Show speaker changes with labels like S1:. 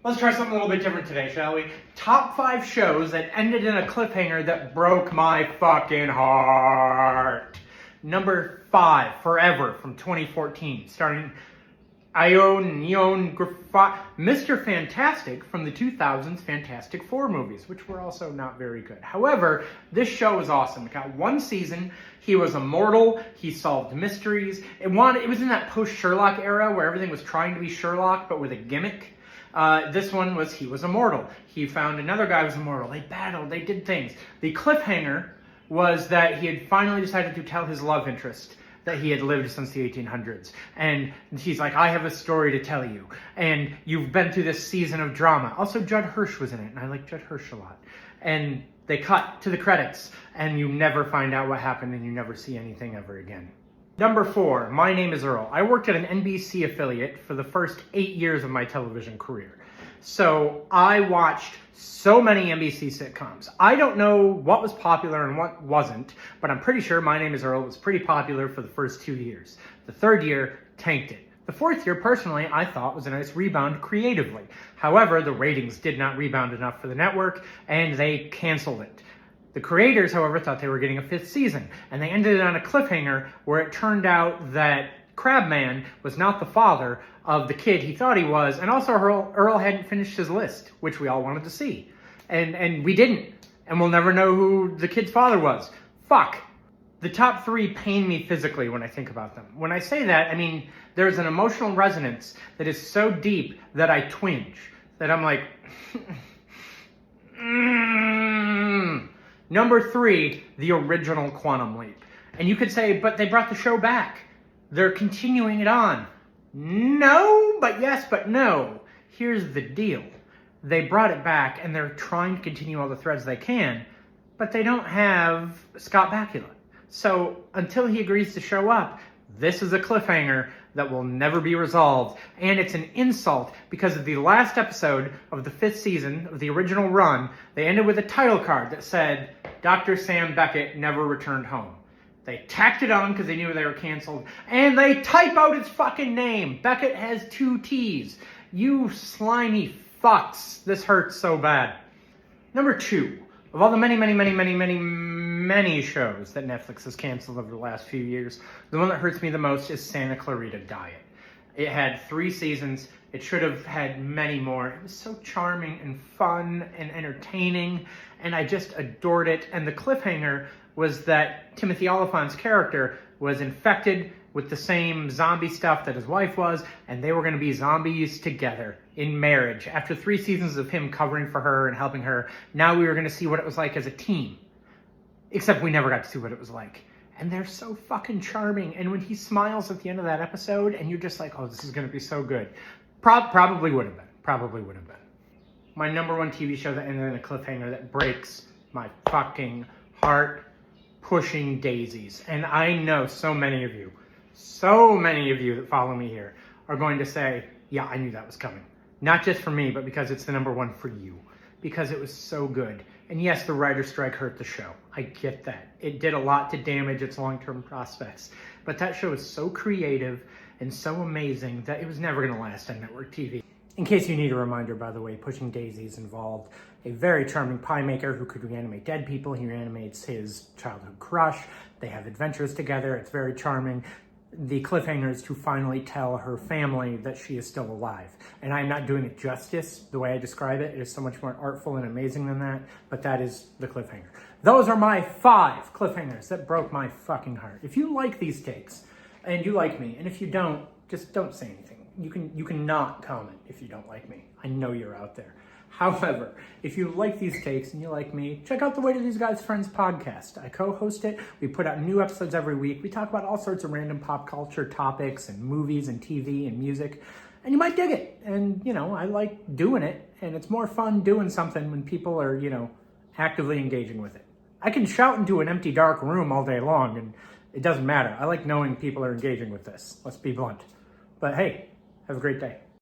S1: Let's try something a little bit different today, shall we? Top 5 shows that ended in a cliffhanger that broke my fucking heart. Number 5, Forever, from 2014, starring Mr. Fantastic from the 2000s Fantastic Four movies, which were also not very good. However, this show was awesome. It got 1 season. He was immortal. He solved mysteries. It was in that post-Sherlock era where everything was trying to be Sherlock, but with a gimmick. This one was he was immortal. He found another guy who was immortal. They battled. They did things. The cliffhanger was that he had finally decided to tell his love interest that he had lived since the 1800s. And he's like, I have a story to tell you. And you've been through this season of drama. Also, Judd Hirsch was in it, and I like Judd Hirsch a lot. And they cut to the credits, and you never find out what happened, and you never see anything ever again. Number 4, My Name is Earl. I worked at an NBC affiliate for the first 8 years of my television career. So I watched so many NBC sitcoms. I don't know what was popular and what wasn't, but I'm pretty sure My Name is Earl was pretty popular for the first 2 years. The 3rd year tanked it. The 4th year, personally, I thought was a nice rebound creatively. However, the ratings did not rebound enough for the network, and they canceled it. The creators, however, thought they were getting a 5th season, and they ended it on a cliffhanger where it turned out that Crabman was not the father of the kid he thought he was, and also Earl hadn't finished his list, which we all wanted to see. And we didn't, and we'll never know who the kid's father was. Fuck. The top 3 pain me physically when I think about them. When I say that, I mean there's an emotional resonance that is so deep that I twinge, that I'm like... Number 3, the original Quantum Leap. And you could say, but they brought the show back. They're continuing it on. No, but yes, but no. Here's the deal. They brought it back, and they're trying to continue all the threads they can, but they don't have Scott Bakula. So until he agrees to show up, this is a cliffhanger that will never be resolved. And it's an insult because of the last episode of the 5th season of the original run, they ended with a title card that said, Dr. Sam Beckett never returned home. They tacked it on because they knew they were canceled, and they type out his fucking name. Beckett has 2 T's. You slimy fucks. This hurts so bad. Number 2, of all the many shows that Netflix has canceled over the last few years, the one that hurts me the most is Santa Clarita Diet. It had 3 seasons. It should have had many more. It was so charming and fun and entertaining, and I just adored it. And the cliffhanger was that Timothy Oliphant's character was infected with the same zombie stuff that his wife was, and they were going to be zombies together in marriage. After 3 seasons of him covering for her and helping her, now we were going to see what it was like as a team. Except we never got to see what it was like. And they're so fucking charming. And when he smiles at the end of that episode, and you're just like, oh, this is going to be so good. Probably would have been. Probably would have been. My number 1 TV show that ended in a cliffhanger that breaks my fucking heart, Pushing Daisies. And I know so many of you that follow me here are going to say, yeah, I knew that was coming. Not just for me, but because it's the number 1 for you. Because it was so good. And yes, the writer's strike hurt the show. I get that. It did a lot to damage its long-term prospects. But that show is so creative and so amazing that it was never going to last on network TV. In case you need a reminder, by the way, Pushing Daisies involved a very charming pie maker who could reanimate dead people. He reanimates his childhood crush. They have adventures together. It's very charming. The cliffhanger is to finally tell her family that she is still alive. And I'm not doing it justice the way I describe it. It is so much more artful and amazing than that, but that is the cliffhanger. Those are my 5 cliffhangers that broke my fucking heart. If you like these takes, and you like me, and if you don't, just don't say anything. You can not comment if you don't like me. I know you're out there. However, if you like these takes and you like me, check out the Way to These Guys Friends podcast. I co-host it. We put out new episodes every week. We talk about all sorts of random pop culture topics and movies and TV and music. And you might dig it. And, I like doing it. And it's more fun doing something when people are, actively engaging with it. I can shout into an empty, dark room all day long, and it doesn't matter. I like knowing people are engaging with this. Let's be blunt. But hey, have a great day.